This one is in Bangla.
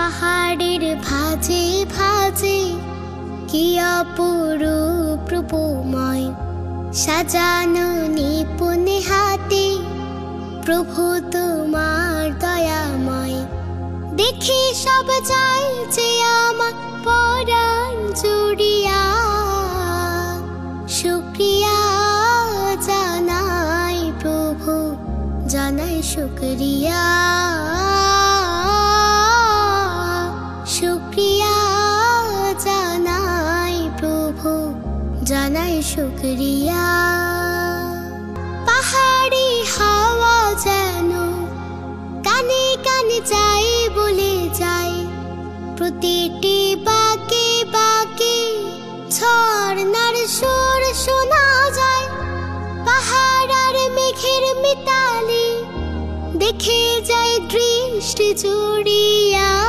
পাহাড়ের ভাঁজে ভাঁজে কি অপরূপ রূপময়, সাজানো নিপুণ হাতে প্রভু তোমার দয়াময়। দেখি সব যায় যে আমার পরাণ জুড়িয়া, শুকরিয়া জানাই প্রভু, জানাই শুকরিয়া, শুকরিয়া জানাই প্রভু, জানাই শুকরিয়া। পাহাড়ি হাওয়া যেন কানে কানে যাই বলে যায়, প্রতিটি বাঁকে বাঁকে ঝর্ণার সুর শোনা যায়। পাহাড় আর মেঘের মিতালি দেখে যায় দৃষ্টি জুড়িয়া।